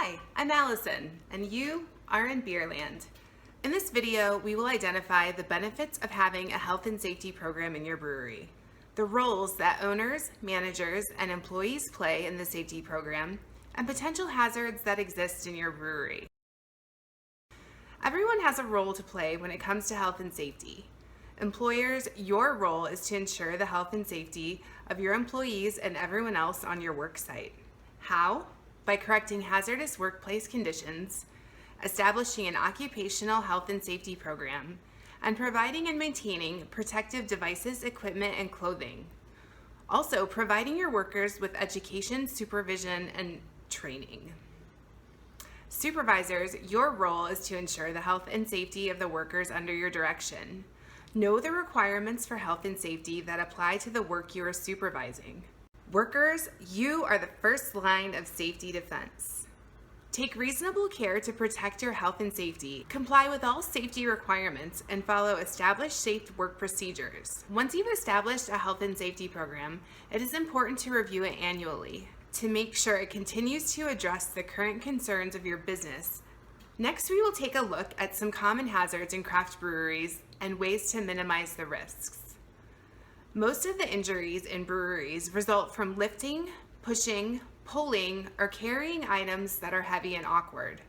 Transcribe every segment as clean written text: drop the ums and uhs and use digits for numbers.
Hi, I'm Allison, and you are in Beerland. In this video, we will identify the benefits of having a health and safety program in your brewery, the roles that owners, managers, and employees play in the safety program, and potential hazards that exist in your brewery. Everyone has a role to play when it comes to health and safety. Employers, your role is to ensure the health and safety of your employees and everyone else on your work site. How? By correcting hazardous workplace conditions, establishing an occupational health and safety program, and providing and maintaining protective devices, equipment, and clothing. Also, providing your workers with education, supervision, and training. Supervisors, your role is to ensure the health and safety of the workers under your direction. Know the requirements for health and safety that apply to the work you are supervising. Workers, you are the first line of safety defense. Take reasonable care to protect your health and safety, comply with all safety requirements, and follow established safe work procedures. Once you've established a health and safety program, it is important to review it annually to make sure it continues to address the current concerns of your business. Next, we will take a look at some common hazards in craft breweries and ways to minimize the risks. Most of the injuries in breweries result from lifting, pushing, pulling, or carrying items that are heavy and awkward.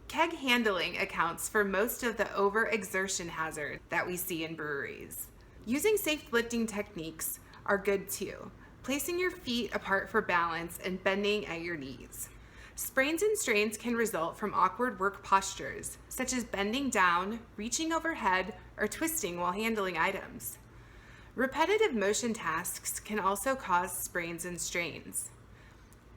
Keg handling accounts for most of the overexertion hazard that we see in breweries. Using safe lifting techniques are good too, placing your feet apart for balance and bending at your knees. Sprains and strains can result from awkward work postures, such as bending down, reaching overhead, or twisting while handling items. Repetitive motion tasks can also cause sprains and strains.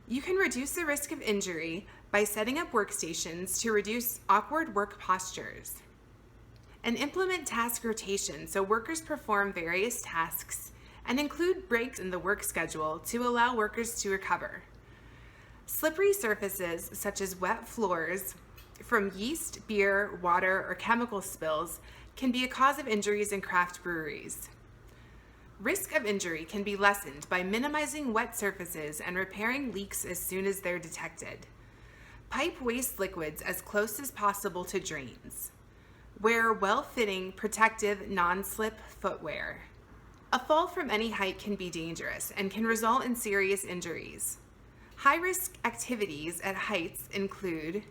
You can reduce the risk of injury by setting up workstations to reduce awkward work postures. And implement task rotation so workers perform various tasks and include breaks in the work schedule to allow workers to recover. Slippery surfaces such as wet floors from yeast, beer, water, or chemical spills can be a cause of injuries in craft breweries. Risk of injury can be lessened by minimizing wet surfaces and repairing leaks as soon as they're detected. Pipe waste liquids as close as possible to drains. Wear well-fitting, protective, non-slip footwear. A fall from any height can be dangerous and can result in serious injuries. High-risk activities at heights include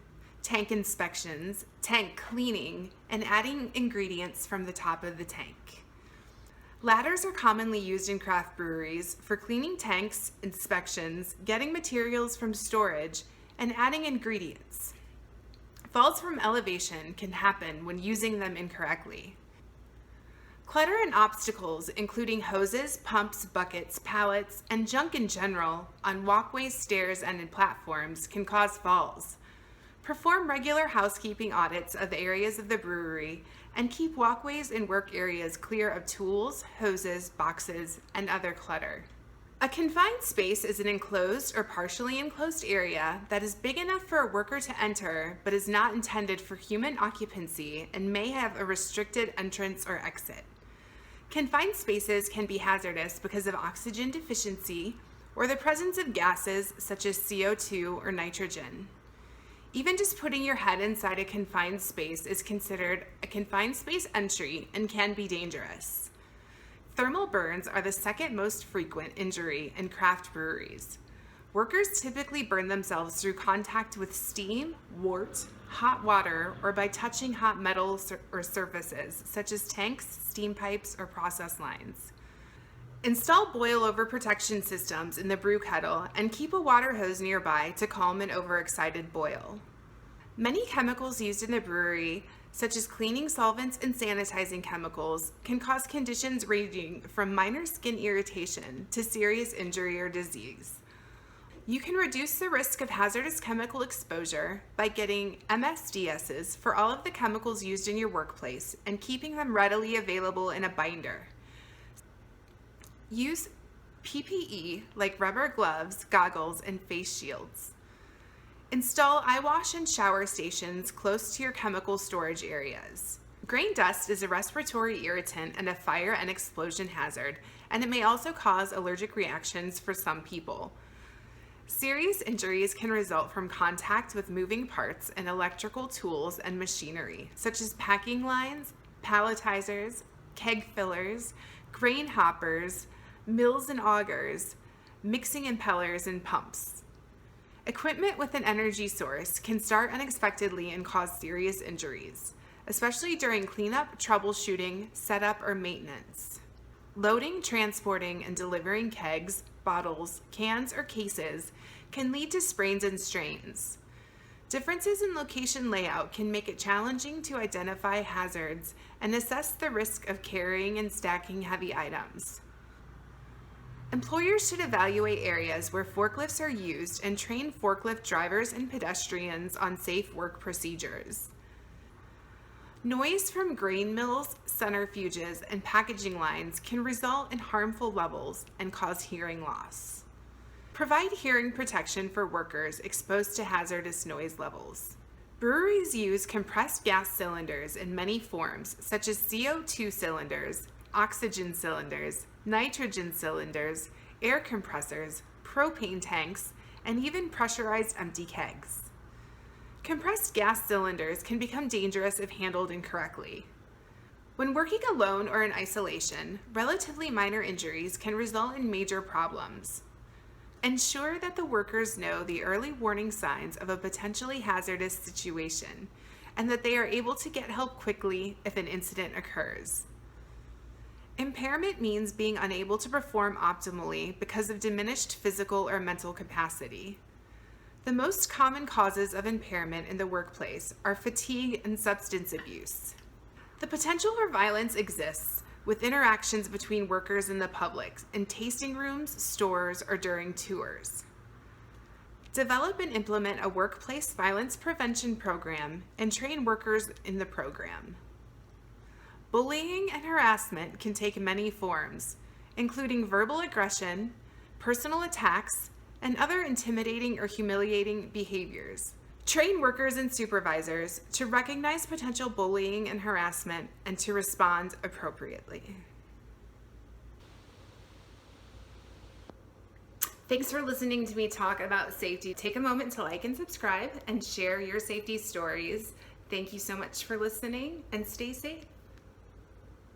tank inspections, tank cleaning, and adding ingredients from the top of the tank. Ladders are commonly used in craft breweries for cleaning tanks, inspections, getting materials from storage, and adding ingredients. Falls from elevation can happen when using them incorrectly. Clutter and obstacles, including hoses, pumps, buckets, pallets, and junk in general on walkways, stairs, and in platforms can cause falls. Perform regular housekeeping audits of the areas of the brewery and keep walkways and work areas clear of tools, hoses, boxes, and other clutter. A confined space is an enclosed or partially enclosed area that is big enough for a worker to enter but is not intended for human occupancy and may have a restricted entrance or exit. Confined spaces can be hazardous because of oxygen deficiency or the presence of gases such as CO2 or nitrogen. Even just putting your head inside a confined space is considered a confined space entry and can be dangerous. Thermal burns are the second most frequent injury in craft breweries. Workers typically burn themselves through contact with steam, wort, hot water, or by touching hot metal or surfaces, such as tanks, steam pipes, or process lines. Install boil-over protection systems in the brew kettle and keep a water hose nearby to calm an overexcited boil. Many chemicals used in the brewery, such as cleaning solvents and sanitizing chemicals, can cause conditions ranging from minor skin irritation to serious injury or disease. You can reduce the risk of hazardous chemical exposure by getting MSDSs for all of the chemicals used in your workplace and keeping them readily available in a binder. Use PPE like rubber gloves, goggles, and face shields. Install eye wash and shower stations close to your chemical storage areas. Grain dust is a respiratory irritant and a fire and explosion hazard, and it may also cause allergic reactions for some people. Serious injuries can result from contact with moving parts and electrical tools and machinery, such as packing lines, palletizers, keg fillers, grain hoppers, mills and augers, mixing impellers, and pumps. Equipment with an energy source can start unexpectedly and cause serious injuries, especially during cleanup, troubleshooting, setup, or maintenance. Loading, transporting, and delivering kegs, bottles, cans, or cases can lead to sprains and strains. Differences in location layout can make it challenging to identify hazards and assess the risk of carrying and stacking heavy items. Employers should evaluate areas where forklifts are used and train forklift drivers and pedestrians on safe work procedures. Noise from grain mills, centrifuges, and packaging lines can result in harmful levels and cause hearing loss. Provide hearing protection for workers exposed to hazardous noise levels. Breweries use compressed gas cylinders in many forms, such as CO2 cylinders, oxygen cylinders, nitrogen cylinders, air compressors, propane tanks, and even pressurized empty kegs. Compressed gas cylinders can become dangerous if handled incorrectly. When working alone or in isolation, relatively minor injuries can result in major problems. Ensure that the workers know the early warning signs of a potentially hazardous situation and that they are able to get help quickly if an incident occurs. Impairment means being unable to perform optimally because of diminished physical or mental capacity. The most common causes of impairment in the workplace are fatigue and substance abuse. The potential for violence exists with interactions between workers and the public in tasting rooms, stores, or during tours. Develop and implement a workplace violence prevention program and train workers in the program. Bullying and harassment can take many forms, including verbal aggression, personal attacks, and other intimidating or humiliating behaviors. Train workers and supervisors to recognize potential bullying and harassment and to respond appropriately. Thanks for listening to me talk about safety. Take a moment to like and subscribe and share your safety stories. Thank you so much for listening and stay safe.